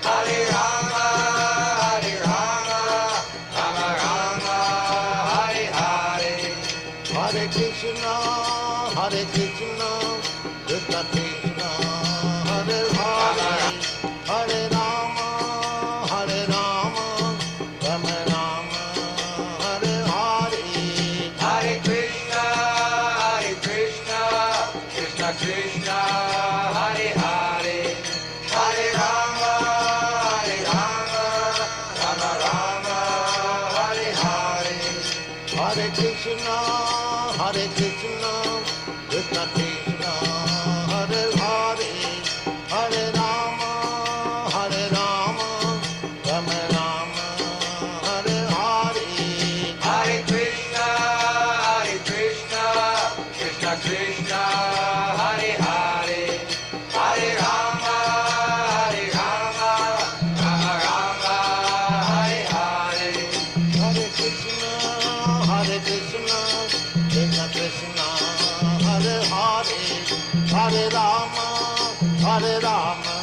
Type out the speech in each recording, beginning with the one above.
Hare Rama, Hare Rama, Rama Rama, Hare Hare. Hare Krishna, Krishna Krishna, Hare Hare. Hare Rama, Rama Rama, Hare Hare. Hare Krishna, Krishna Krishna, Hare Hare. Hare Rama, Rama Rama, Hare Hare. Hare Krishna, Krishna Krishna, Hare Hare. Hare Rama, Rama Rama, Hare Hare. Hare Krishna, Krishna Krishna, Hare Hare. Hare Rama, Rama Rama, Hare Hare. Hare Krishna, Krishna Krishna, Hare Hare. Hare Rama,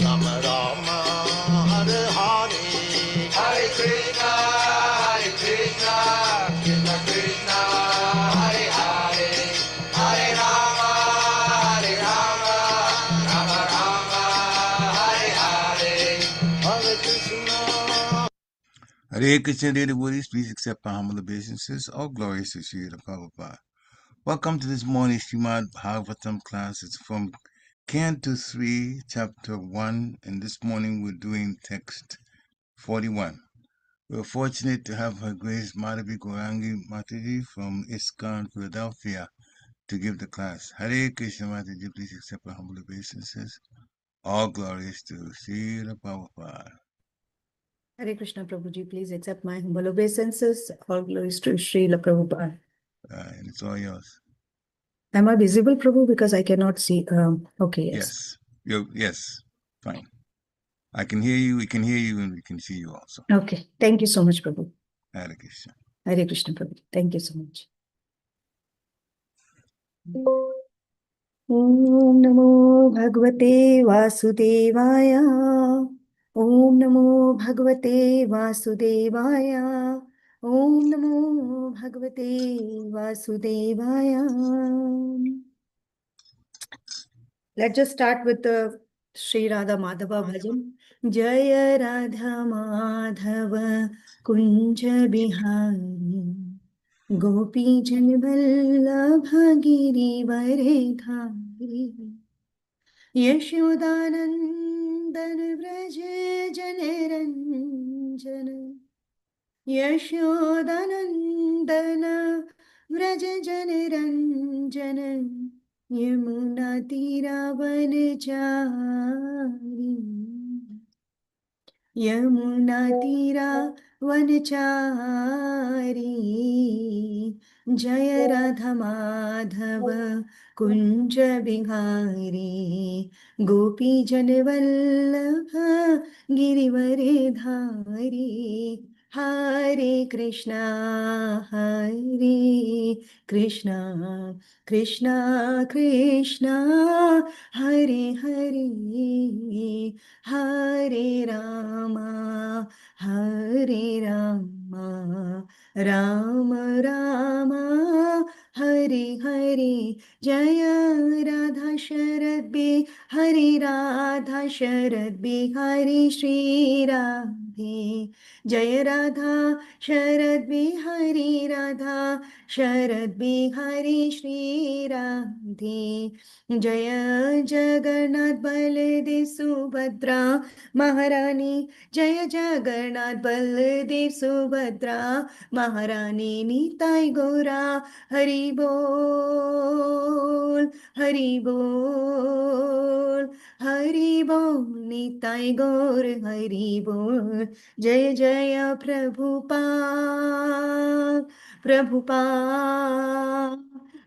Rama Rama, Hare Hare. Hare Krishna, Krishna Krishna, Hare Hare. Hare Rama, Rama Rama, Hare Hare. Hare Krishna. Hare Krishna, dear devotees, please accept our humble obeisances. All glories to Sri Prabhupada. Welcome to this morning's Adhaḥ-patantaṁ class. It's from Canto 3, Chapter 1, and this morning we're doing text 41. We're fortunate to have Her Grace Madhavi Gaurangi Mataji from ISKCON, Philadelphia, to give the class. Hare Krishna Mataji, please accept our humble obeisances. All glories to Sri Prabhupada. Hare Krishna Prabhuji, please accept my humble obeisances. All glories to Srila Prabhupada. And it's all yours. Am I visible, Prabhu? Because I cannot see. Okay, yes. Yes, fine. I can hear you, we can hear you, and we can see you also. Okay, thank you so much, Prabhu. Hare Krishna. Hare Krishna Prabhu. Thank you so much. Om Namo Bhagavate Vasudevaya. Om Namo Bhagavate Vasudevaya. Om Namo Bhagavate Vasudevaya. Let's just start with the Sri Radha Madhava Bhajan. Jaya Radha Madhava Kunja Bihari Gopi Jan Vallabha Girivare Dhari Yashodanandan Vraja Janaranjana Yashodanandana Vraja Janaranjana Yamuna Tiravanachari Yamuna Tiravanachari Jaya Radha Madhava Kunja Bihari Gopi Janvallabha Girivare Dhari Hare Krishna, Krishna Krishna, Hare Hare, Hare Rama, Rama Rama, Hare Hare, Jaya Radha Sharad Bihari Radha Sharad Bihari Shri Radhe. Jaya Radha Sharad Bihari Radha Sharad Bihari Shri Radhe. Jaya Jagannath Baladev Subhadra Maharani. Jaya Jagannath Baladev Subhadra Maharani. Nitai Gaura Hari Bol, Hari Bol, Hari Bol, Nitai Gaur Hari Bol. Jaya Jaya Prabhupada, Prabhupada,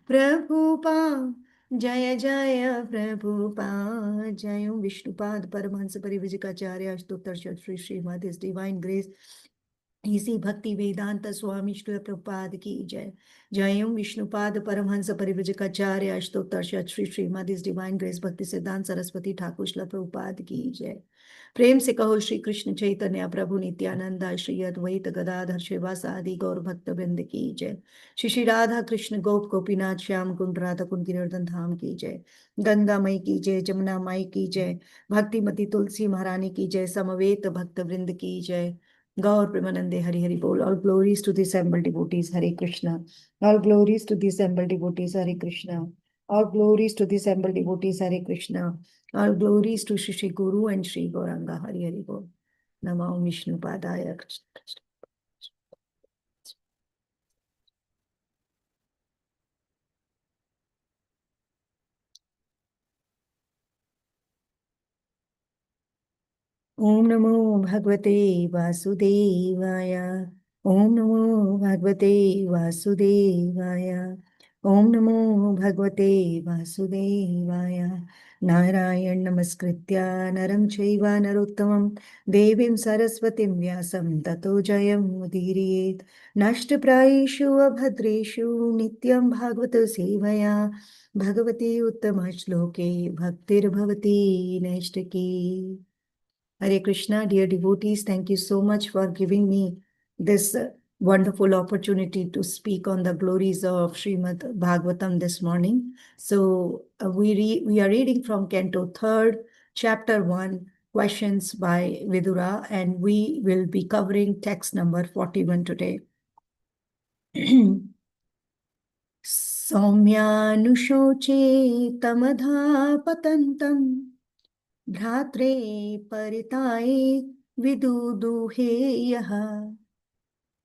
Prabhupada. Jaya Jaya Prabhupada. Jayam Vishnupad Paramahansa Parivijikacharya Dhṛtarāṣṭra Sri Srimad, His Divine Grace इसी भक्ति वेदांत स्वामी श्री प्रभुपाद की जय। जय ओम विष्णुपाद परमहंस परिव्रजकाचार्य अष्टोत्तर श्री श्रीमद इस divine grace भक्ति सिद्धांत सरस्वती ठाकुर श्री प्रभुपाद की जय। प्रेम से कहो श्री कृष्ण चैतन्य प्रभु नित्यानंद श्री अद्वैत गदाधर श्रीवासादि गौर भक्त वृंद की जय। श्री श्री राधा कृष्ण गोप गोपीनाथ श्याम कुंड राधा कुंड गिरिवर्धन धाम की जय। गंगा मई की जय, जमुना माई की जय, भक्तिमती तुलसी महारानी की जय, समवेत भक्त वृंद की जय। Gaur Premanande Hari Hari Bol. All glories to the assembled devotees, Hare Krishna. All glories to the assembled devotees, Hare Krishna. All glories to the assembled devotees, Hare Krishna. All glories to Shri Guru and Shri Gauranga, Hari Hari Bol. Namo Vishnu Padaya Krishna Krishna. Om Namo Bhagavate Vasudevaya. Om Namo Bhagavate Vasudevaya. Om Namo Bhagavate Vasudevaya. Narayan Namaskritya Naram Chaiva Narottamam Devim Saraswatim Vyasam Tato Jayam Mudiriyet. Nashtaprayeshu Abhadreshu Nityam Bhagavata Sevaya. Bhagavate Uttama Shloke Bhaktir Bhavati Nashtaki. Hare Krishna, dear devotees, thank you so much for giving me this wonderful opportunity to speak on the glories of Srimad Bhagavatam this morning. So we are reading from Canto 3rd, Chapter 1, questions by Vidura, and we will be covering text number 41 today. saumyānuśoce adhaḥ-patantaṁ bhrātre paretāya vidudruhe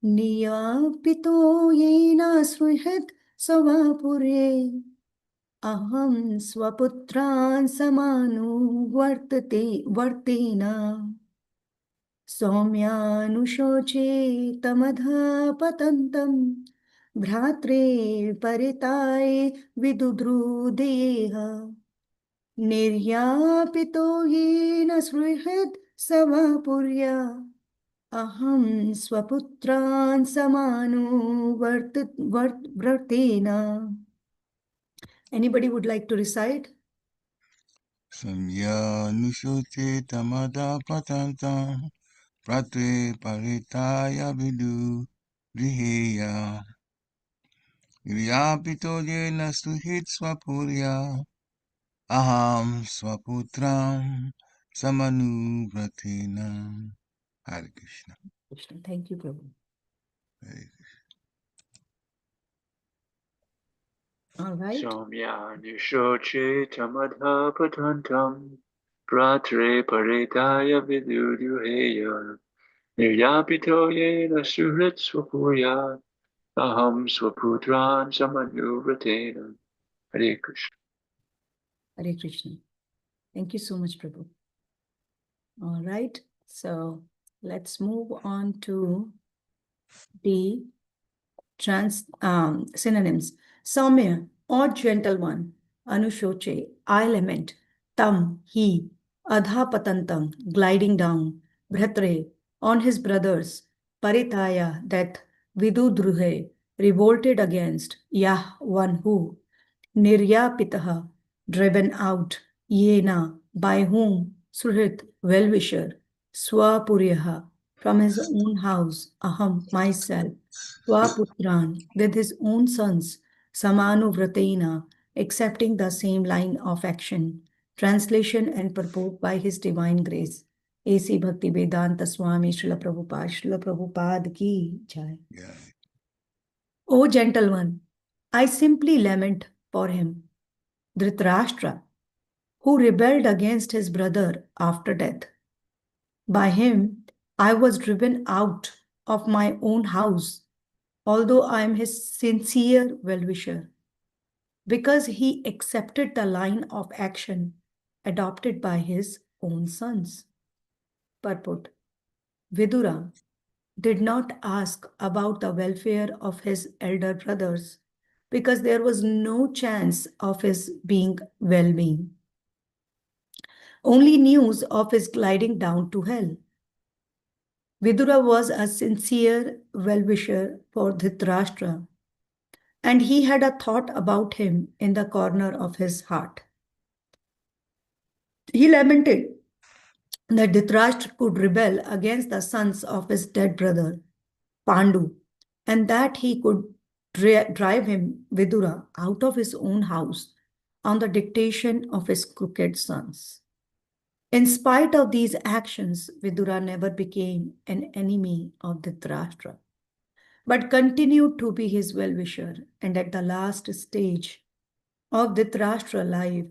niryāpito yena suhṛt sva-puryā ahaṁ sva-putrān samanuvratena saumyānuśoce adhaḥ-patantaṁ bhrātre paretāya vidudruhe niryāpito yena suhṛt sva-puryā ahaṁ sva-putrān samanuvratena. Anybody would like to recite? Saumyānuśoce adhaḥ-patantaṁ bhrātre paretāya vidudruhe niryāpito yena sva-puryā ahaṁ sva-putrān samanuvratena. Hare Krishna. Krishna. Thank you, Prabhu. Hare All right. saumyānuśoce adhaḥ-patantaṁ bhrātre paretāya vidudruhe niryāpito yena suhṛt sva-puryā ahaṁ sva-putrān samanuvratena. Hare Krishna. Hare Krishna. Thank you so much, Prabhu. All right. So let's move on to the synonyms. Saumya, or gentle one. Anuśoce, I lament. Tam, he. Adhaḥ-patantaṁ, gliding down. Bhrātre, on his brothers. Paretāya, death. Vidudruhe, revolted against. Yah, one who. Niryāpitah, driven out. Yena, by whom. Suhṛt, well-wisher. Sva-puryā, from his own house. Ahaṁ, myself. Sva-putrān, with his own sons. Samanuvratena, accepting the same line of action. Translation and purport by His Divine Grace. A.C. Bhakti Vedanta Swami Srila Prabhupada ki jai. Krishna. O gentle one, I simply lament for him. Dhṛtarāṣṭra, who rebelled against his brother after death. By him, I was driven out of my own house, although I am his sincere well-wisher, because he accepted the line of action adopted by his own sons. Purport: Vidura did not ask about the welfare of his elder brothers, because there was no chance of his being well-being. Only news of his gliding down to hell. Vidura was a sincere well-wisher for Dhṛtarāṣṭra, and he had a thought about him in the corner of his heart. He lamented that Dhṛtarāṣṭra could rebel against the sons of his dead brother, Pandu, and that he could drive him, Vidura, out of his own house on the dictation of his crooked sons. In spite of these actions, Vidura never became an enemy of Dhṛtarāṣṭra, but continued to be his well-wisher, and at the last stage of Dhṛtarāṣṭra's life,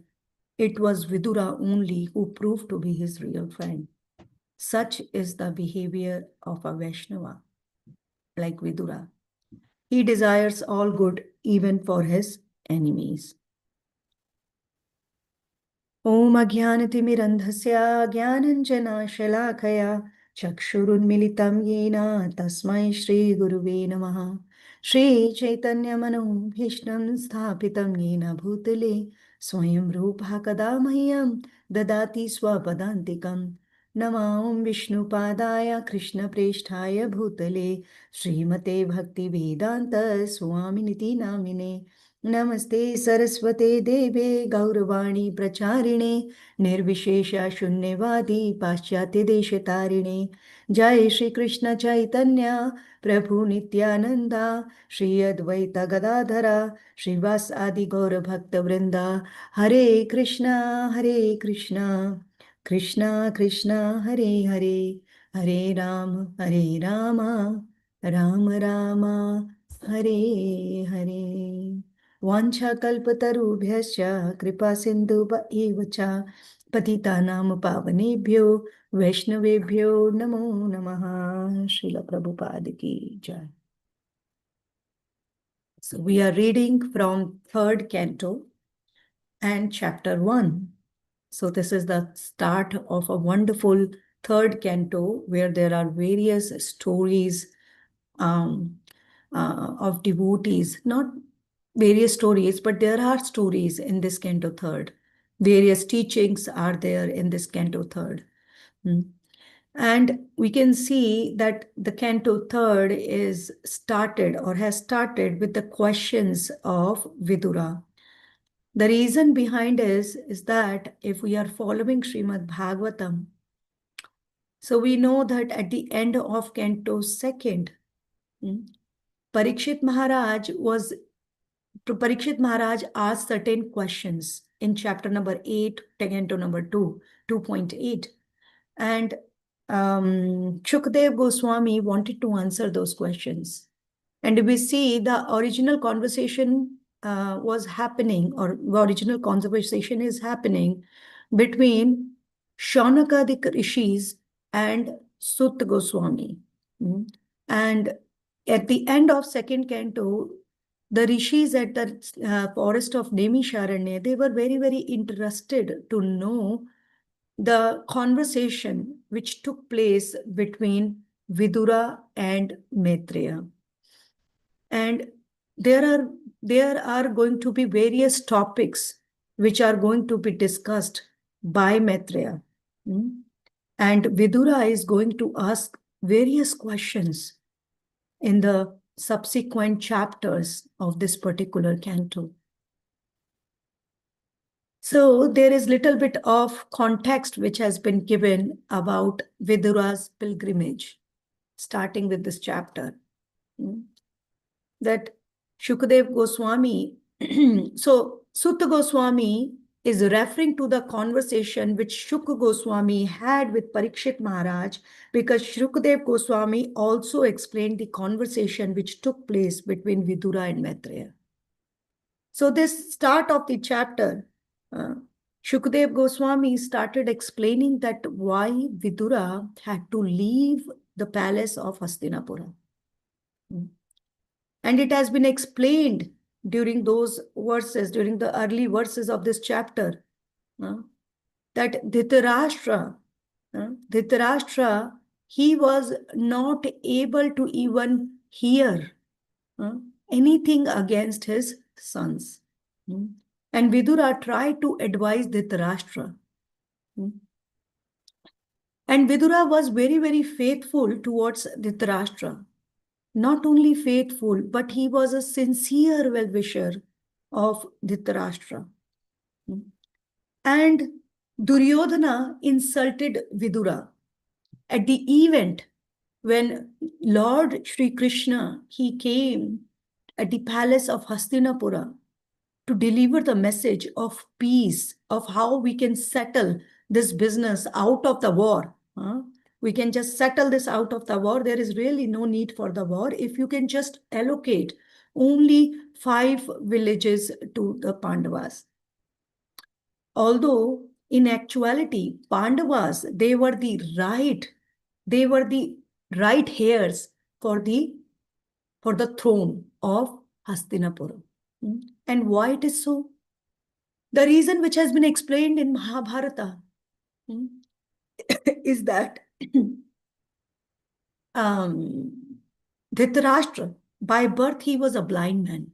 it was Vidura only who proved to be his real friend. Such is the behavior of a Vaishnava, like Vidura. He desires all good even for his enemies. Om Ajnanatimirandhasya Jnananjana-shalakaya Chakshurunmilitam Yena Tasmai Shri Guruve Namaha. Shri Chaitanya Manobhishtam Sthapitam Yena Bhutale Swayam Rupa Kadamahyam Dadati Sva-putrān Namam Vishnu Padaya Krishna Presthaya Bhutale Srimate Bhakti Vedanta Swaminiti Namine Namaste Saraswate Deve Gauravani Pracharine Nirvishesha Shunyavadi Paschatya Deshatarine Jai Shri Krishna Chaitanya Prabhu Nityananda Shri Advaita Gadadhara Shrivas Adi Gaura Bhakta Vrinda Hare Krishna Krishna Krishna Hare Hare Hare Rama Rama Rama Hare Hare Vancha kalpatarubhyascha kripa sindhuva evacha patitanam pavanebhyo vaishnavebhyo namo namaha. Srila Prabhupada ki jai. So we are reading from 3rd canto and chapter 1. So this is the start of a wonderful 3rd canto where there are various stories of devotees, not various stories, but there are stories in this canto 3rd. Various teachings are there in this canto 3rd. And we can see that the canto 3rd is started or has started with the questions of Vidura. The reason behind is that if we are following Srimad Bhagavatam, so we know that at the end of canto 2nd, Parikshit Maharaj asked certain questions in chapter number 8, canto number 2, 2.8. And Shukdev Goswami wanted to answer those questions. And we see the original conversation was happening, or the original conversation is happening between Shaunakadik Rishis and Sut Goswami. And at the end of 2nd canto, the rishis at the forest of Naimisharanya, they were very, very interested to know the conversation which took place between Vidura and Maitreya. And there are going to be various topics which are going to be discussed by Maitreya. And Vidura is going to ask various questions in the subsequent chapters of this particular canto. So there is little bit of context which has been given about Vidura's pilgrimage, starting with this chapter. That Shukdev Goswami, so Sutta Goswami is referring to the conversation which Shukha Goswami had with Parikshit Maharaj, because Shukdev Goswami also explained the conversation which took place between Vidura and Maitreya. So this start of the chapter, Shukdev Goswami started explaining that why Vidura had to leave the palace of Hastinapura. And it has been explained during those verses, during the early verses of this chapter, that Dhṛtarāṣṭra, he was not able to even hear anything against his sons. And Vidura tried to advise Dhṛtarāṣṭra. And Vidura was very, very faithful towards Dhṛtarāṣṭra. Not only faithful, but he was a sincere well-wisher of Dhṛtarāṣṭra. And Duryodhana insulted Vidura. At the event when Lord Shri Krishna, he came at the palace of Hastinapura to deliver the message of peace, of how we can settle this business out of the war. We can just settle this out of the war. There is really no need for the war. If you can just allocate only 5 villages to the Pandavas. Although in actuality, Pandavas, they were the right heirs for the throne of Hastinapura. And why it is so? The reason which has been explained in Mahabharata is that Dhṛtarāṣṭra, by birth, he was a blind man.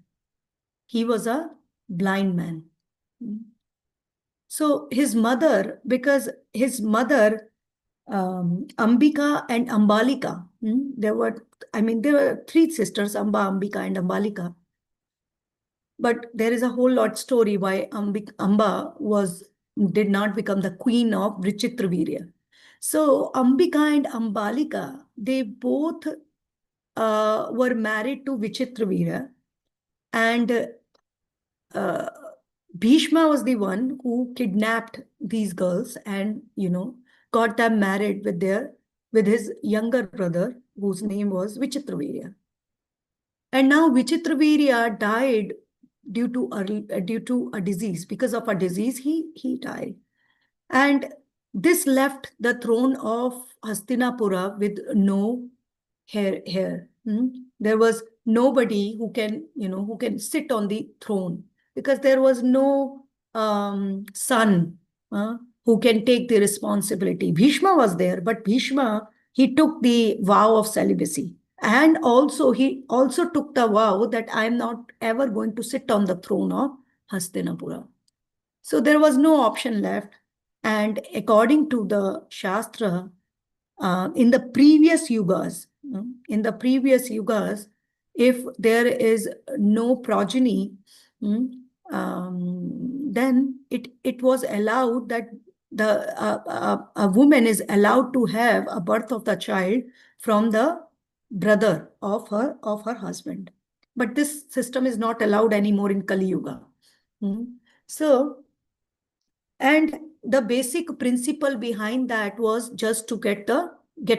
He was a blind man. So his mother, because his mother, Ambika and Ambalika, there were 3 sisters, Amba, Ambika, and Ambalika. But there is a whole lot story why Amba did not become the queen of Vichitravirya. So Ambika and Ambalika, they both were married to Vichitravirya, and Bhishma was the one who kidnapped these girls and got them married with his younger brother, whose name was Vichitravirya. And now Vichitravirya died due to a disease. Because of a disease, he died. And this left the throne of Hastinapura with no heir. There was nobody who can sit on the throne, because there was no son who can take the responsibility. Bhishma was there, but Bhishma, he took the vow of celibacy. And also, he also took the vow that I am not ever going to sit on the throne of Hastinapura. So there was no option left. And according to the Shastra, in the previous yugas, if there is no progeny, then it was allowed that a woman is allowed to have a birth of the child from the brother of her husband. But this system is not allowed anymore in Kali Yuga. So, and the basic principle behind that was just to get a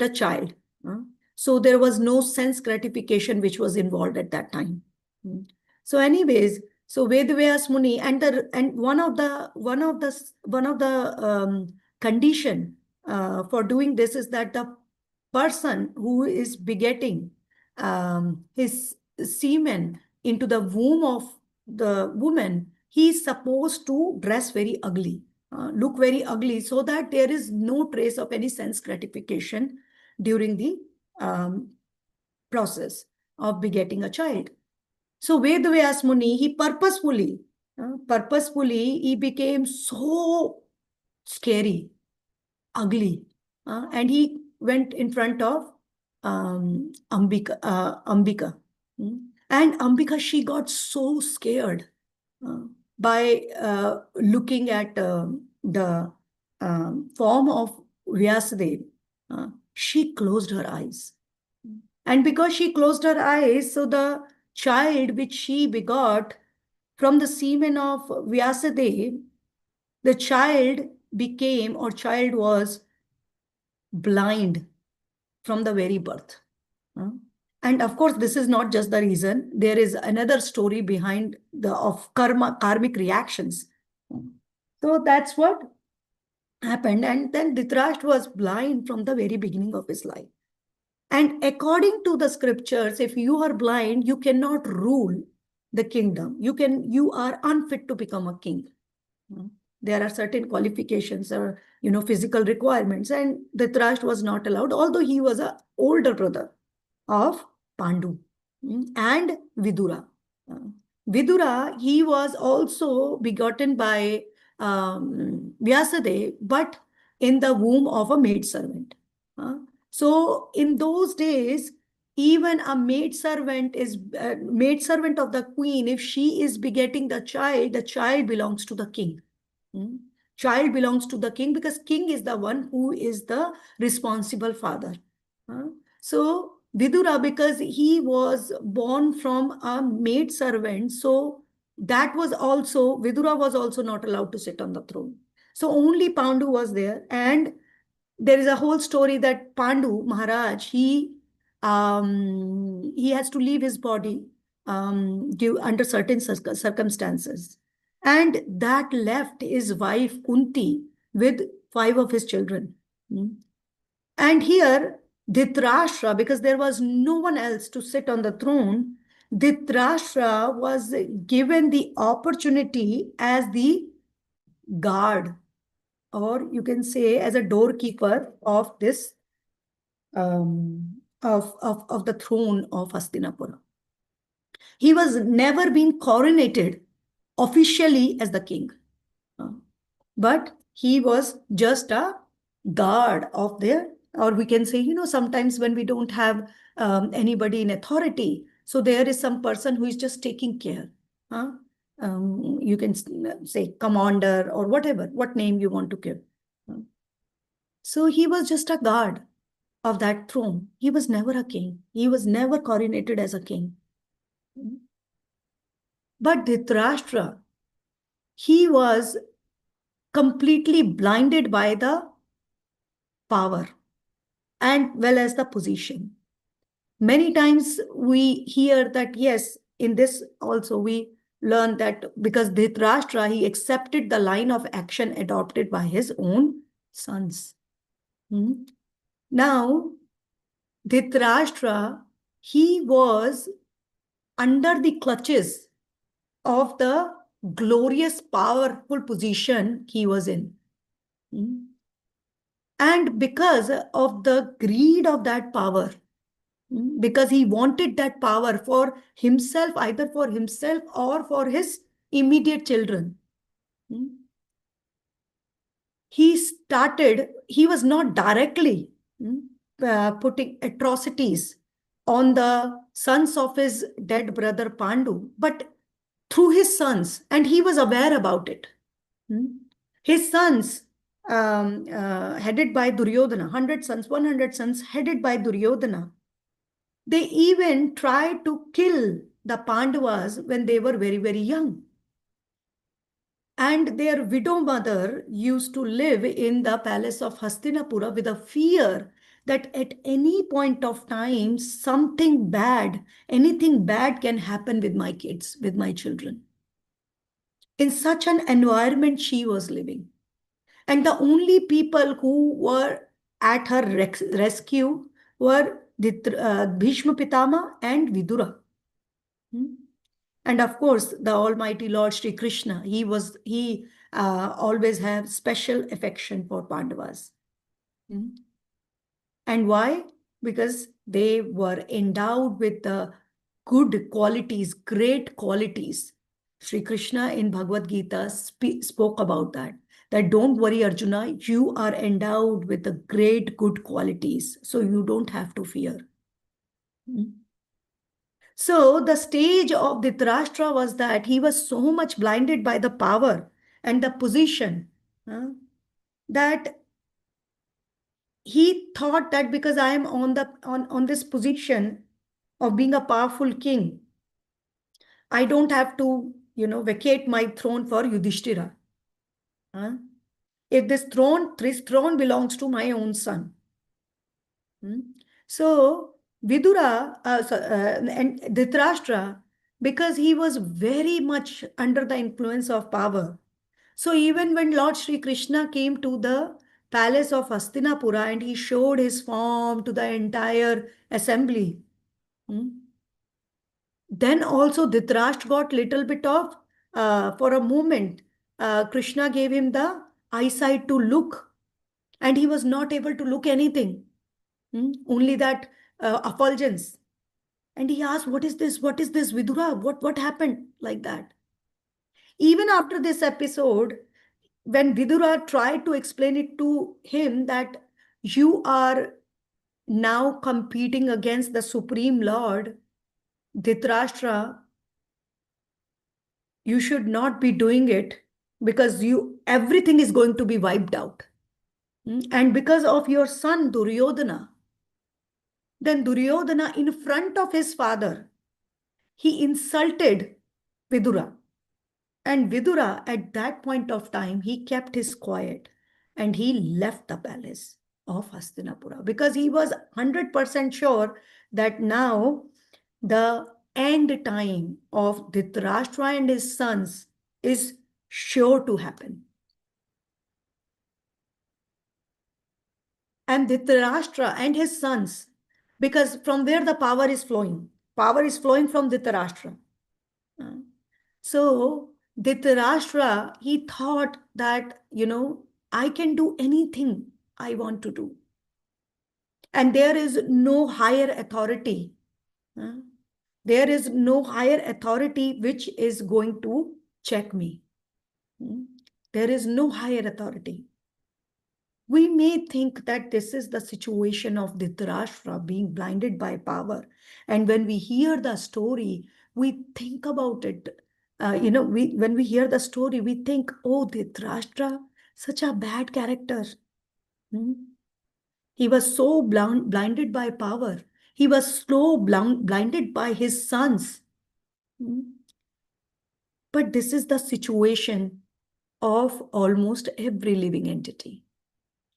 child. So there was no sense gratification which was involved at that time. So anyways, so Vedavyas Muni, and one of the condition for doing this is that the person who is begetting his semen into the womb of the woman, he is supposed to dress very ugly, look very ugly, so that there is no trace of any sense gratification during the process of begetting a child. So Vedavyas Muni, he purposefully, he became so scary, ugly, and he went in front of Ambika. And Ambika, she got so scared by looking at the form of Vyasadeva. She closed her eyes. And because she closed her eyes, so the child which she begot from the semen of Vyasadeva, the child was blind from the very birth. And of course, this is not just the reason. There is another story behind of karmic reactions. So that's what happened. And then Dhṛtarāṣṭra was blind from the very beginning of his life. And according to the scriptures, if you are blind, you cannot rule the kingdom. You are unfit to become a king. There are certain qualifications or physical requirements, and Dhṛtarāṣṭra was not allowed, although he was an older brother of Pandu and Vidura. Vidura, he was also begotten by Vyasadeva, but in the womb of a maidservant. So in those days, even a maidservant is maidservant of the queen. If she is begetting the child belongs to the king. Child belongs to the king, because king is the one who is the responsible father. So Vidura, because he was born from a maidservant, so that was also, Vidura was also not allowed to sit on the throne. So only Pandu was there. And there is a whole story that Pandu Maharaj, he has to leave his body under certain circumstances. And that left his wife Kunti with 5 of his children. And here, Dhṛtarāṣṭra, because there was no one else to sit on the throne, Dhṛtarāṣṭra was given the opportunity as the guard, or you can say as a doorkeeper of this, of the throne of Hastinapura. He was never been coronated officially as the king, but he was just a guard of their, or we can say, sometimes when we don't have anybody in authority, so there is some person who is just taking care. You can say commander or whatever, what name you want to give. So he was just a guard of that throne. He was never a king. He was never coronated as a king. But Dhṛtarāṣṭra, he was completely blinded by the power and well as the position. Many times we hear that, yes, in this also we learn that because Dhṛtarāṣṭra, he accepted the line of action adopted by his own sons. Now, Dhṛtarāṣṭra, he was under the clutches of the glorious, powerful position he was in. And because of the greed of that power, because he wanted that power for himself, either for himself or for his immediate children, he was not directly putting atrocities on the sons of his dead brother Pandu, but through his sons, and he was aware about it. His sons, headed by Duryodhana, 100 sons, 100 sons headed by Duryodhana, they even tried to kill the Pandavas when they were very, very young. And their widow mother used to live in the palace of Hastinapura with a fear that at any point of time, something bad, anything bad can happen with my kids, with my children. In such an environment she was living. And the only people who were at her rescue were Bhishma Pitama and Vidura. And of course, the Almighty Lord Sri Krishna, he always had special affection for Pandavas. And why? Because they were endowed with the good qualities, great qualities. Sri Krishna in Bhagavad Gita spoke about that don't worry, Arjuna, you are endowed with the great good qualities, so you don't have to fear. So the stage of Dhṛtarāṣṭra was that he was so much blinded by the power and the position that he thought that because I am on this position of being a powerful king, I don't have to, vacate my throne for Yudhishthira. If this throne belongs to my own son. So Vidura and Dhṛtarāṣṭra, because he was very much under the influence of power. So even when Lord Sri Krishna came to the palace of Hastinapura and he showed his form to the entire assembly, then also Dhṛtarāṣṭra got little bit of, for a moment, Krishna gave him the eyesight to look, and he was not able to look anything, only that effulgence. And he asked, what is this? What is this, Vidura? What happened like that? Even after this episode, when Vidura tried to explain it to him that you are now competing against the Supreme Lord, Dhṛtarāṣṭra, you should not be doing it because everything is going to be wiped out. And because of your son Duryodhana, then Duryodhana in front of his father, he insulted Vidura. And Vidura, at that point of time, he kept his quiet and he left the palace of Hastinapura because he was 100% sure that now the end time of Dhṛtarāṣṭra and his sons is sure to happen. And Dhṛtarāṣṭra and his sons, because from where the power is flowing from Dhṛtarāṣṭra. So Dhṛtarāṣṭra, he thought that, I can do anything I want to do. And there is no higher authority. There is no higher authority which is going to check me. There is no higher authority. We may think that this is the situation of Dhṛtarāṣṭra being blinded by power. And when we hear the story, we think about it. When we hear the story, we think, oh, Dhṛtarāṣṭra, such a bad character. He was so blinded by power. He was so blinded by his sons. But this is the situation of almost every living entity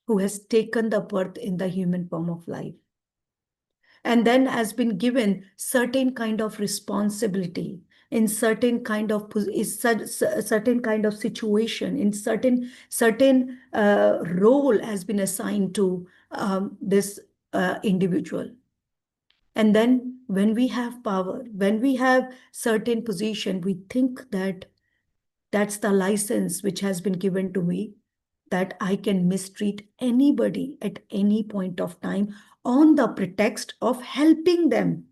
who has taken the birth in the human form of life and then has been given certain kind of responsibility in certain kind of situation, in certain role has been assigned to this individual. And then when we have power, when we have certain position, we think that that's the license which has been given to me, that I can mistreat anybody at any point of time on the pretext of helping them,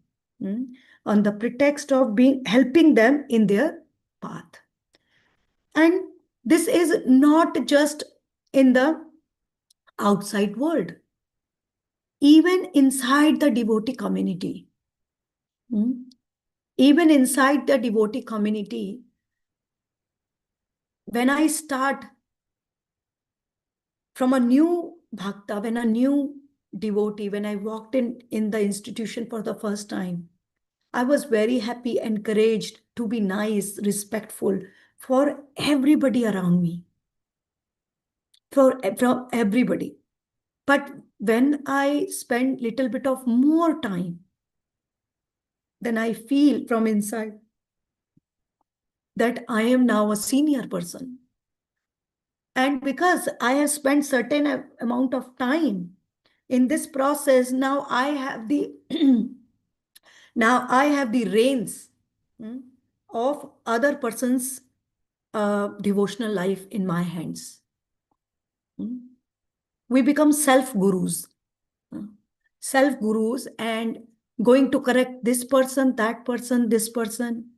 on the pretext of helping them in their path. And this is not just in the outside world, even inside the devotee community. Even inside the devotee community, when I start from a new bhakta, when a new devotee, when I walked in the institution for the first time, I was very happy, encouraged to be nice, respectful for everybody around me, from everybody. But when I spend little bit of more time, then I feel from inside that I am now a senior person. And because I have spent certain amount of time in this process, now I have the reins of other person's devotional life in my hands. We become self-gurus. Self-gurus and going to correct this person, that person, this person,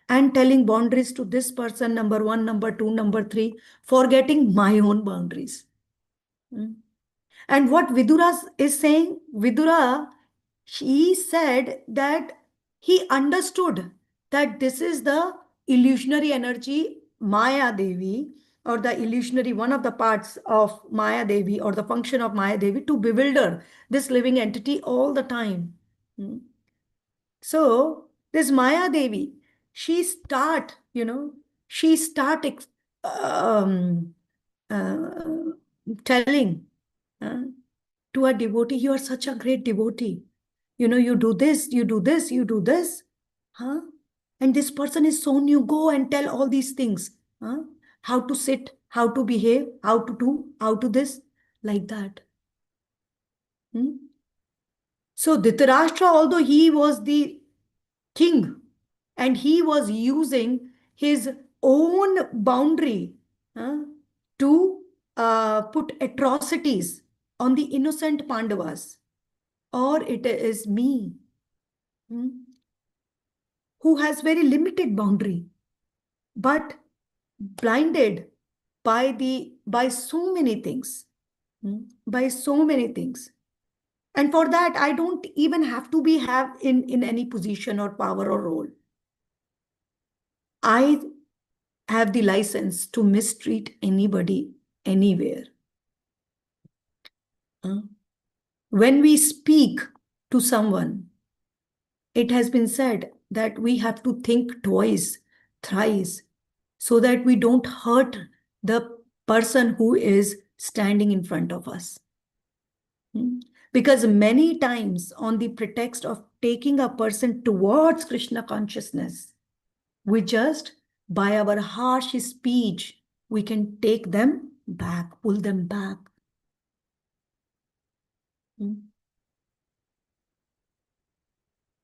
and telling boundaries to this person, number 1, number 2, number 3, forgetting my own boundaries. And what Vidura is saying, Vidura, he said that he understood that this is the illusionary energy, Maya Devi, or the illusionary, one of the parts of Maya Devi, or the function of Maya Devi, to bewilder this living entity all the time. So this Maya Devi, she start telling to a devotee, you are such a great devotee. You do this, you do this, you do this. And this person is so new. Go and tell all these things. How to sit, how to behave, how to do, how to this, like that. So Dhṛtarāṣṭra, although he was the king and he was using his own boundary to put atrocities on the innocent Pandavas, or it is me who has very limited boundary, but blinded by so many things, by so many things. And for that, I don't even have to have in any position or power or role. I have the license to mistreat anybody, anywhere. When we speak to someone, it has been said that we have to think twice, thrice, so that we don't hurt the person who is standing in front of us. Because many times, on the pretext of taking a person towards Krishna consciousness, we just, by our harsh speech, we can take them back, pull them back.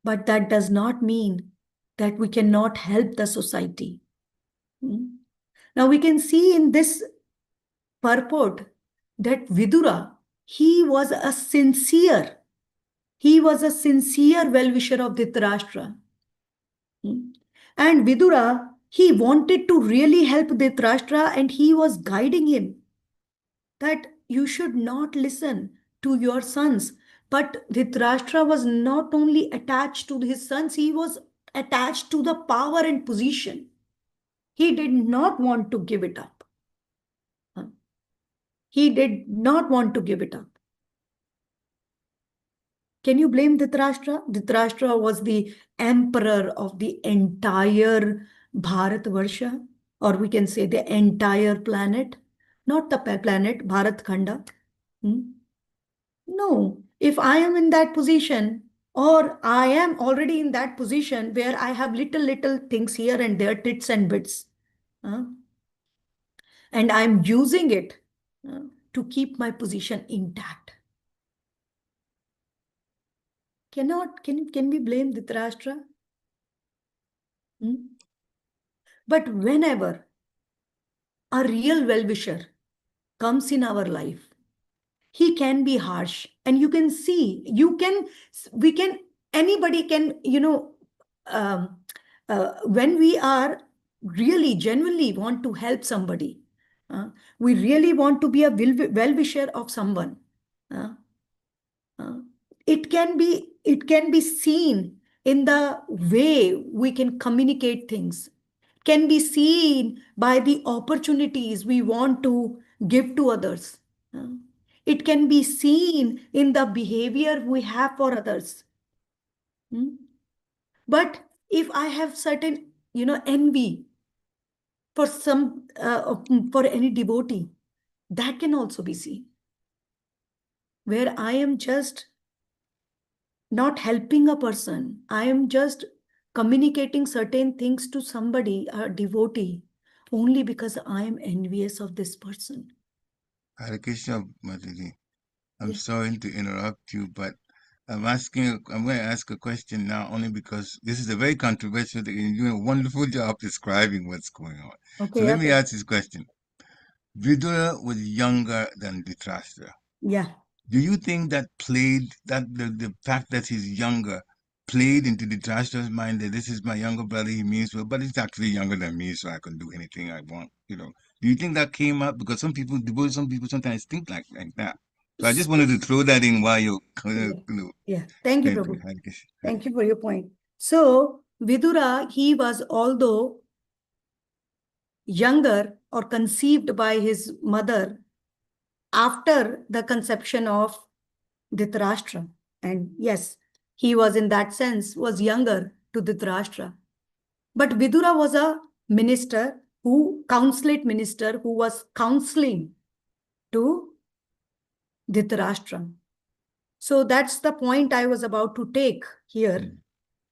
But that does not mean that we cannot help the society. Now we can see in this purport that Vidura, he was a sincere well-wisher of Dhṛtarāṣṭra. And Vidura, he wanted to really help Dhṛtarāṣṭra, and he was guiding him that you should not listen to your sons. But Dhṛtarāṣṭra was not only attached to his sons, he was attached to the power and position. He did not want to give it up. He did not want to give it up. Can you blame Dhṛtarāṣṭra? Dhṛtarāṣṭra was the emperor of the entire Bharatvarsha, or we can say the entire planet. Not the planet, Bharat Khanda. No, if I am in that position, or I am already in that position where I have little things here and there, tits and bits, and I'm using it to keep my position intact. Can we blame Dhṛtarāṣṭra? But whenever a real well-wisher comes in our life, he can be harsh, and you can see, anybody can, when we are really genuinely want to help somebody, we really want to be a well-wisher of someone, it can be seen in the way we can communicate things, can be seen by the opportunities we want to give to others. It can be seen in the behavior we have for others. But if I have certain, envy for for any devotee, that can also be seen, where I am just not helping a person. I am just communicating certain things to somebody, a devotee, only because I am envious of this person. Hare Krishna, Madhavi. I'm sorry to interrupt you, but I'm going to ask a question now only because this is a very controversial thing, and you're doing a wonderful job describing what's going on. Okay, so let me ask this question. Vidura was younger than Dhṛtarāṣṭra. Yeah. Do you think that the fact that he's younger played into Dhṛtarāṣṭra's mind that this is my younger brother, he means well, but he's actually younger than me, so I can do anything I want, Do you think that came up? Because some people sometimes think like that. So I just wanted to throw that in while you're, Yeah. Thank you, Prabhu. Thank you for your point. So Vidura, he was although younger or conceived by his mother after the conception of Dhṛtarāṣṭra. And yes, he was in that sense, was younger to Dhṛtarāṣṭra. But Vidura was a minister counselate minister who was counseling to Dhṛtarāṣṭra. So that's the point I was about to take here.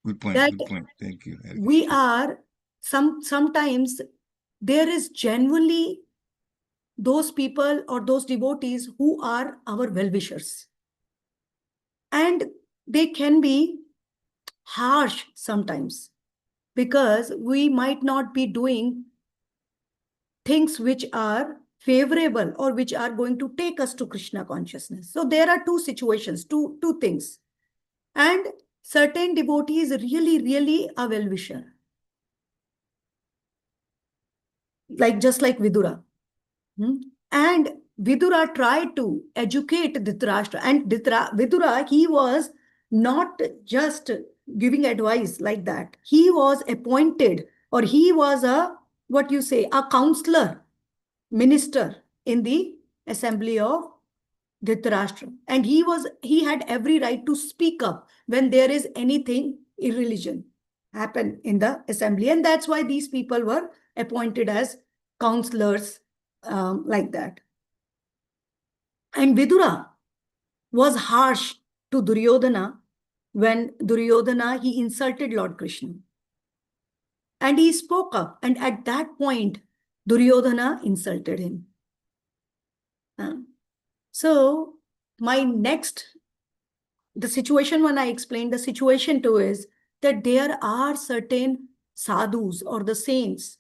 Good point. Good point. Thank you. We are sometimes there is genuinely those people or those devotees who are our well-wishers. And they can be harsh sometimes because we might not be doing things which are favorable or which are going to take us to Krishna consciousness. So there are two situations, two things. And certain devotee is really a well-wisher. Just like Vidura. And Vidura tried to educate Dhṛtarāṣṭra. And Vidura, he was not just giving advice like that. He was appointed, or he was a counselor, minister in the assembly of Dhṛtarāṣṭra. And he had every right to speak up when there is anything irreligion happen in the assembly. And that's why these people were appointed as counselors like that. And Vidura was harsh to Duryodhana when Duryodhana, he insulted Lord Krishna. And he spoke up. And at that point, Duryodhana insulted him. So the situation one I explained, the situation two is that there are certain sadhus or the saints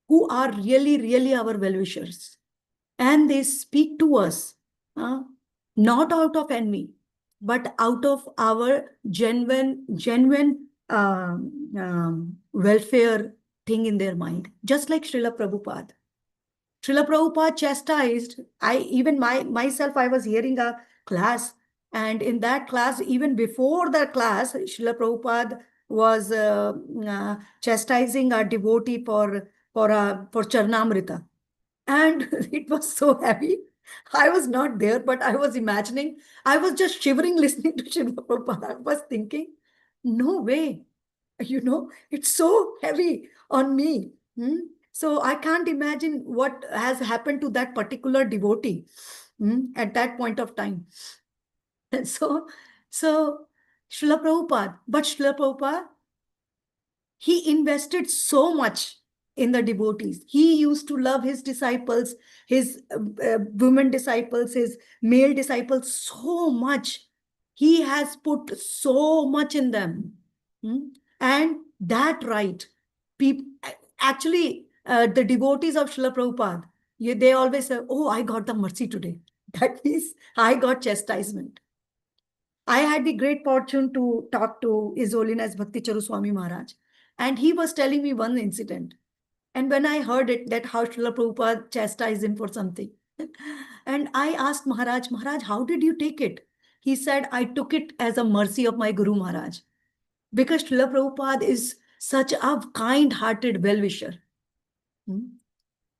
who are really, really our well-wishers. And they speak to us, not out of envy, but out of our genuine welfare thing in their mind. Just like Srila Prabhupada. Srila Prabhupada chastised, myself, I was hearing a class, and in that class, even before the class, Srila Prabhupada was chastising a devotee for Charnamrita. And it was so heavy. I was not there, but I was imagining, I was just shivering listening to Srila Prabhupada. I was thinking, no way, it's so heavy on me. So I can't imagine what has happened to that particular devotee at that point of time. And so Srila Prabhupada, he invested so much in the devotees. He used to love his disciples, his women disciples, his male disciples so much. He has put so much in them. And that right, actually, the devotees of Srila Prabhupada, they always say, oh, I got the mercy today. That means I got chastisement. I had the great fortune to talk to His Holiness Bhakti Charu Swami Maharaj. And he was telling me one incident. And when I heard it, that how Srila Prabhupada chastised him for something. And I asked Maharaj, how did you take it? He said, I took it as a mercy of my Guru Maharaj. Because Srila Prabhupada is such a kind-hearted well-wisher.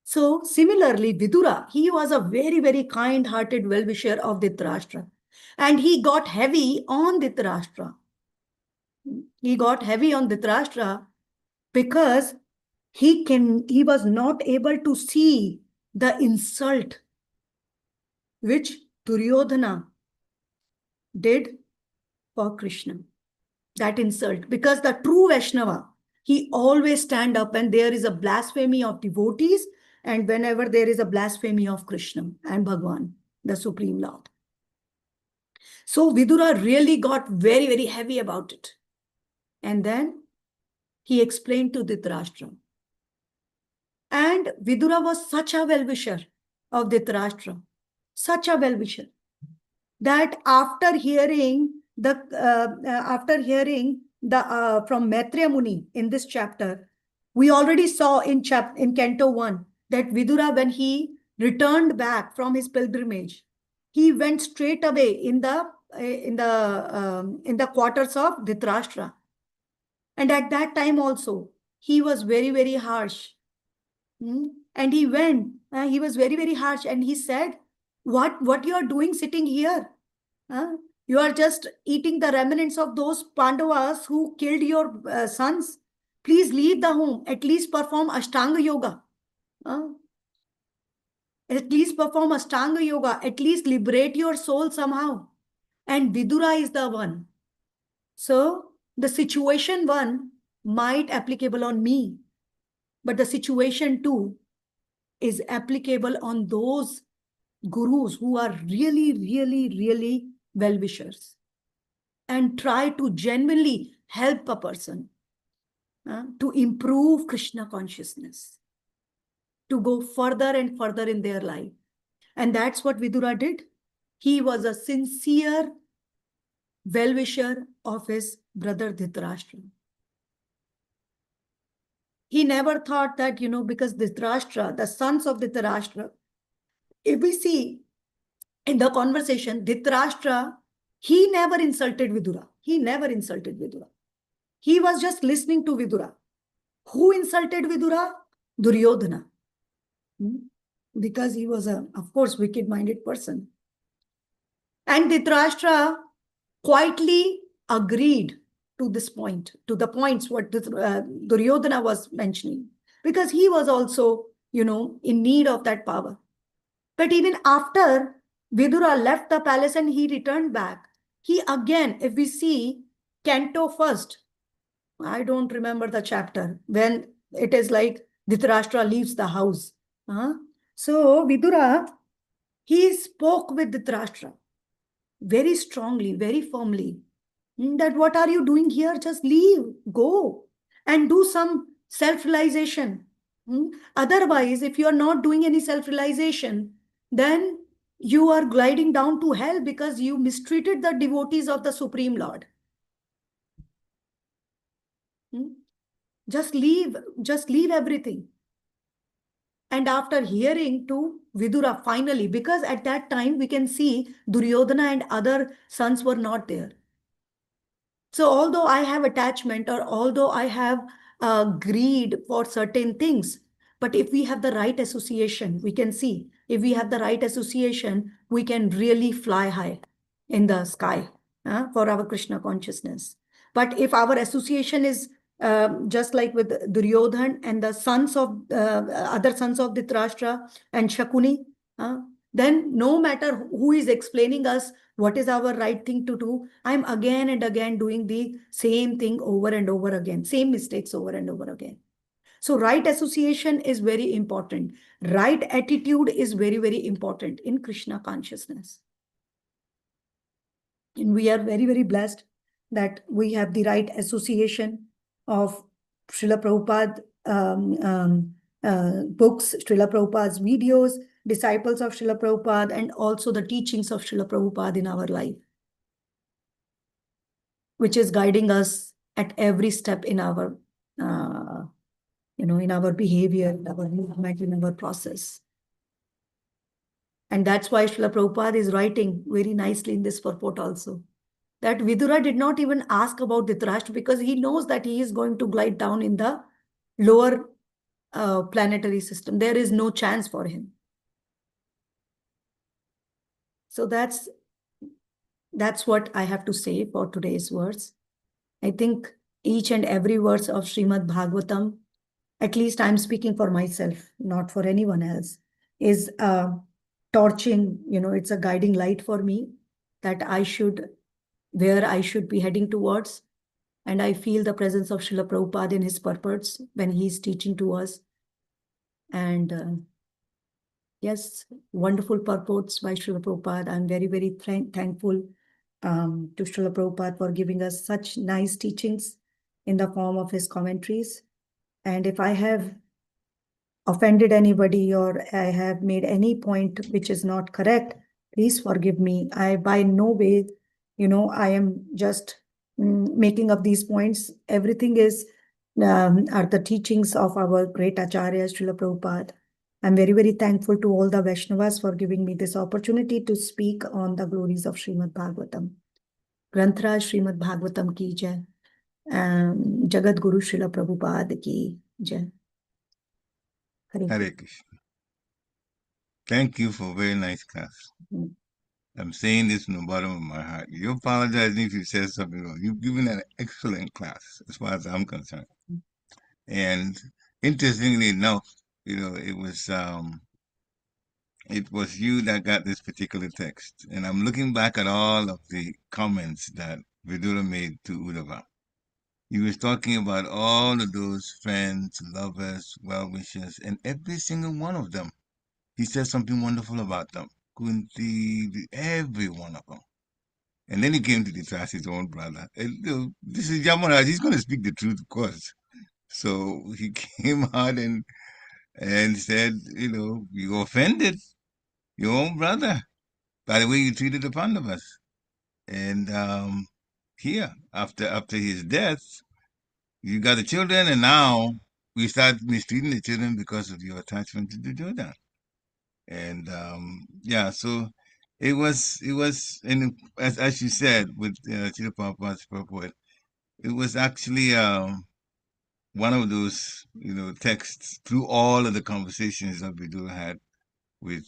So similarly, Vidura, he was a very, very kind-hearted well-wisher of Dhṛtarāṣṭra. And he got heavy on Dhṛtarāṣṭra. He got heavy on Dhṛtarāṣṭra because he was not able to see the insult which Duryodhana did for Krishna. That insult, because the true Vaishnava, he always stand up when there is a blasphemy of devotees and whenever there is a blasphemy of Krishna and Bhagwan, the Supreme Lord. So Vidura really got very, very heavy about it. And then he explained to Dhṛtarāṣṭra. And Vidura was such a well-wisher of Dhṛtarāṣṭra, such a well-wisher, that after hearing from Maitreya Muni in this chapter, we already saw in Canto 1 that Vidura, when he returned back from his pilgrimage, he went straight away in the quarters of Dhṛtarāṣṭra. And at that time also, he was very, very harsh. And he was very, very harsh, and he said, what you are doing sitting here? You are just eating the remnants of those Pandavas who killed your sons. Please leave the home. At least perform Ashtanga Yoga. At least perform Ashtanga Yoga. At least liberate your soul somehow. And Vidura is the one. So the situation one might applicable on me, but the situation two is applicable on those gurus who are really, really, really well-wishers and try to genuinely help a person to improve Krishna consciousness, to go further and further in their life. And that's what Vidura did. He was a sincere well-wisher of his brother Dhṛtarāṣṭra. He never thought that, because Dhṛtarāṣṭra, the sons of Dhṛtarāṣṭra, if we see in the conversation, Dhṛtarāṣṭra, he never insulted Vidura. He never insulted Vidura. He was just listening to Vidura. Who insulted Vidura? Duryodhana. Because he was a, of course, wicked-minded person. And Dhṛtarāṣṭra quietly agreed to this point, to the points what Duryodhana was mentioning, because he was also, in need of that power. But even after Vidura left the palace and he returned back, he again, if we see Canto first, I don't remember the chapter, when it is like Dhṛtarāṣṭra leaves the house. So Vidura, he spoke with Dhṛtarāṣṭra very strongly, very firmly, that what are you doing here? Just leave, go and do some self-realization. Otherwise, if you are not doing any self-realization, then you are gliding down to hell because you mistreated the devotees of the Supreme Lord. Just leave everything. And after hearing to Vidura finally, because at that time we can see Duryodhana and other sons were not there. So although I have attachment, or although I have greed for certain things, but if we have the right association, we can see, if we have the right association, we can really fly high in the sky for our Krishna consciousness. But if our association is just like with Duryodhan and the sons of other sons of Dhṛtarāṣṭra and Shakuni, then no matter who is explaining us what is our right thing to do, I'm again and again doing the same thing over and over again, same mistakes over and over again. So right association is very important. Right attitude is very, very important in Krishna consciousness. And we are very, very blessed that we have the right association of Srila Prabhupada books, Srila Prabhupada's videos, disciples of Srila Prabhupada, and also the teachings of Srila Prabhupada in our life, which is guiding us at every step in our, in our behavior, in our movement, in our process. And that's why Srila Prabhupada is writing very nicely in this purport also, that Vidura did not even ask about Dhṛtarāṣṭra because he knows that he is going to glide down in the lower planetary system. There is no chance for him. So that's what I have to say for today's words. I think each and every verse of Srimad Bhagavatam, at least I'm speaking for myself, not for anyone else, is torching, it's a guiding light for me that where I should be heading towards. And I feel the presence of Srila Prabhupada in his purports when he's teaching to us. And yes, wonderful purports by Srila Prabhupada. I'm very, very thankful to Srila Prabhupada for giving us such nice teachings in the form of his commentaries. And if I have offended anybody or I have made any point which is not correct, please forgive me. I by no way, I am just making up these points. Everything is are the teachings of our great Acharya, Srila Prabhupada. I'm very, very thankful to all the Vaishnavas for giving me this opportunity to speak on the glories of Srimad Bhagavatam. Grantaraj Srimad Bhagavatam ki jai. Jagat Guru Srila Prabhupada ki jai. Hare Krishna. Thank you for a very nice class. I'm saying this from the bottom of my heart. You apologize if you said something wrong. You've given an excellent class, as far as I'm concerned. And interestingly enough, it was you that got this particular text. And I'm looking back at all of the comments that Vidura made to Uddhava. He was talking about all of those friends, lovers, well-wishers, and every single one of them. He said something wonderful about them. Kunti, every one of them. And then he came to Dhṛtarāṣṭra, his own brother. And, this is Yamaraj, he's going to speak the truth, of course. So he came out and said, you offended your own brother by the way you treated the Pandavas. And here, after his death, you got the children, and now we start mistreating the children because of your attachment to Duryodhana. And yeah, so and as you said with Chila Papa's purport, it was actually one of those texts through all of the conversations that we had with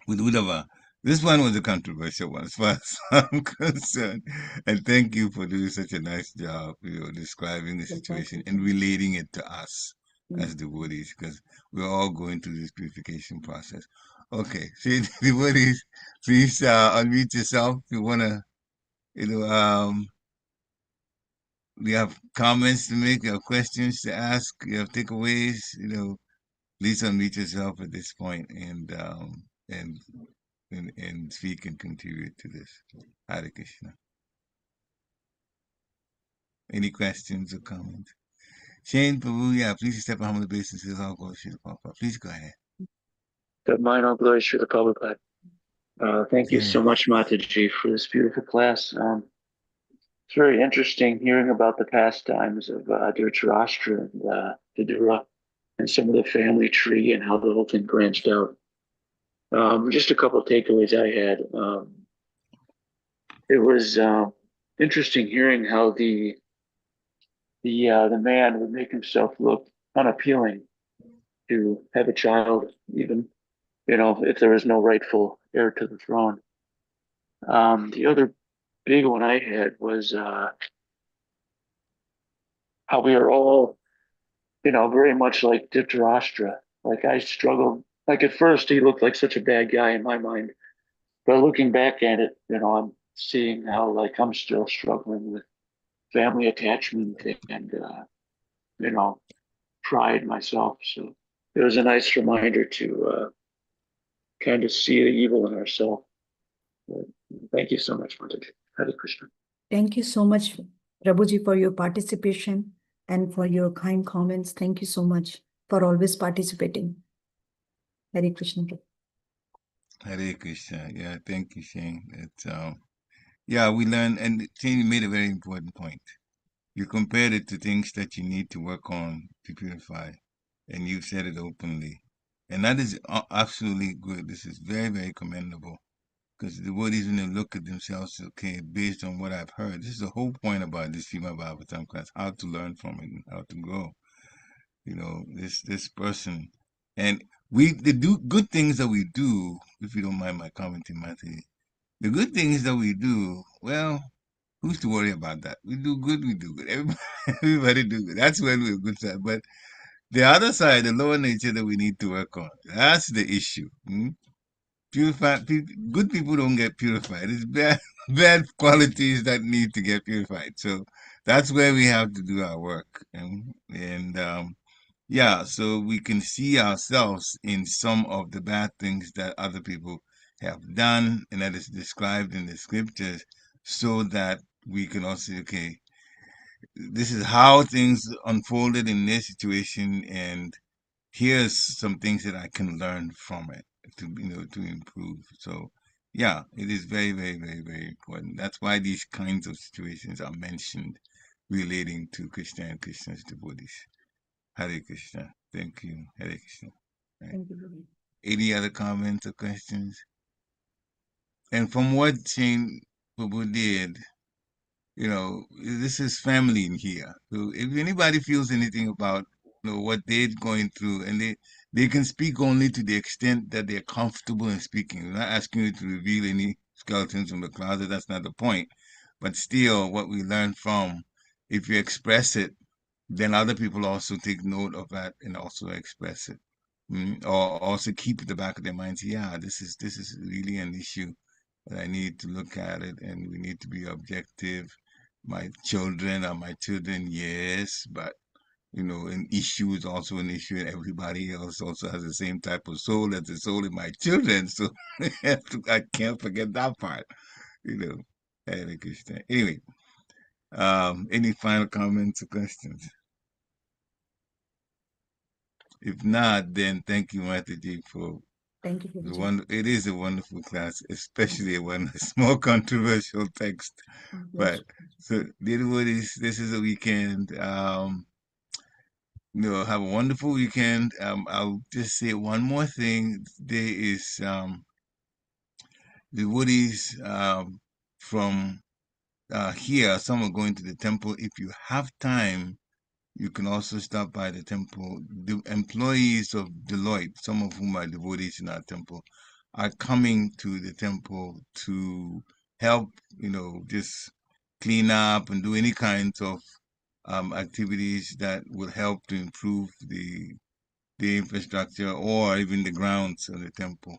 with Udava. This one was a controversial one as far as I'm concerned. And thank you for doing such a nice job, describing the situation and relating it to us as devotees, because we're all going through this purification process. Okay, so devotees, please unmute yourself if you want to, we have comments to make, you have questions to ask, you have takeaways, please unmute yourself at this point and and speak and contribute to this. Hare Krishna. Any questions or comments? Shane, Prabhu, yeah, please step on the basis as I'll go to the Papa. Please go ahead. The mind all glory to the Prabhupada. Thank you Yeah. so much, Mataji, for this beautiful class. It's very interesting hearing about the pastimes of Dhṛtarāṣṭra and Vidudruhe and some of the family tree and how the whole thing branched out. Just a couple of takeaways I had. It was interesting hearing how the man would make himself look unappealing to have a child, even if there was no rightful heir to the throne. The other big one I had was how we are all, very much like Dhṛtarāṣṭra. Like I struggled. Like at first, he looked like such a bad guy in my mind, but looking back at it, I'm seeing how like I'm still struggling with family attachment and pride myself. So it was a nice reminder to kind of see the evil in ourselves. Thank you so much, Madhavi. Hare Krishna. Thank you so much, Prabhuji, for your participation and for your kind comments. Thank you so much for always participating. Hare Krishna. Hare Krishna. Yeah, thank you, Shane. It's yeah, we learned, and Shane made a very important point. You compared it to things that you need to work on to purify, and you've said it openly. And that is absolutely good. This is very, very commendable. Because the devotees, when they look at themselves, okay, based on what I've heard, this is the whole point about this Srimad Bhagavatam class, how to learn from it and how to grow. This person. And the good things that we do, if you don't mind my commenting, Matthew, the good things that we do, well, who's to worry about that? We do good. Everybody do good. That's when we're good side. But the other side, the lower nature that we need to work on, that's the issue. Good people don't get purified. It's bad qualities that need to get purified. So that's where we have to do our work. Yeah, so we can see ourselves in some of the bad things that other people have done and that is described in the scriptures, so that we can also say, okay, this is how things unfolded in this situation, and here's some things that I can learn from it to improve. So yeah, it is very, very, very, very important. That's why these kinds of situations are mentioned relating to Krishna and Krishna's devotees. Hare Krishna. Thank you. Hare Krishna. Right. Thank you. Any other comments or questions? And from what Shane Prabhu did, this is family in here. So if anybody feels anything about what they're going through, and they can speak only to the extent that they're comfortable in speaking. We're not asking you to reveal any skeletons from the closet. That's not the point. But still, what we learn from, if you express it, then other people also take note of that and also express it. Or also keep at the back of their minds, yeah, this is really an issue that I need to look at it, and we need to be objective. My children are my children, yes, but an issue is also an issue, and everybody else also has the same type of soul as the soul in my children. So I can't forget that part, Hare Krishna. Anyway, any final comments or questions? If not, then thank you, Mataji, for Thank you, the Prabhuji. one. It is a wonderful class, especially one small controversial text. But so, dear devotees, this is a weekend. have a wonderful weekend. I'll just say one more thing. There is devotees from here. Some are going to the temple. If you have time, you can also stop by the temple. The employees of Deloitte, some of whom are devotees in our temple, are coming to the temple to help, just clean up and do any kinds of activities that will help to improve the infrastructure or even the grounds of the temple.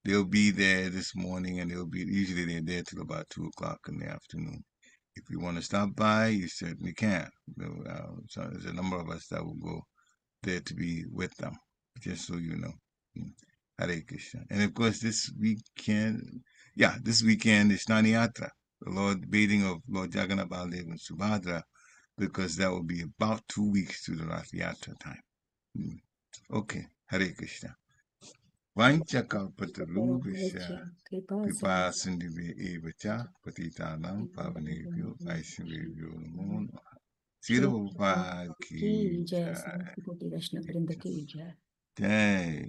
They'll be there this morning, and usually they're there till about 2 o'clock in the afternoon. If you want to stop by, you certainly can. So there's a number of us that will go there to be with them, just so you know. Hare Krishna. And of course, this weekend is Niryāpito, the bathing of Lord Jagannath, Baladev, and Subhadra, because that will be about 2 weeks to the Rath Yatra time. Okay, Hare Krishna. Vanchakalpatarubhasya kripa sindhve evacha patitānaṁ pavanebhyo vaishnavebhyo namo namaha. Srila Prabhupada ki Jai. jai. Krishna Vrinda ki jai. Jai.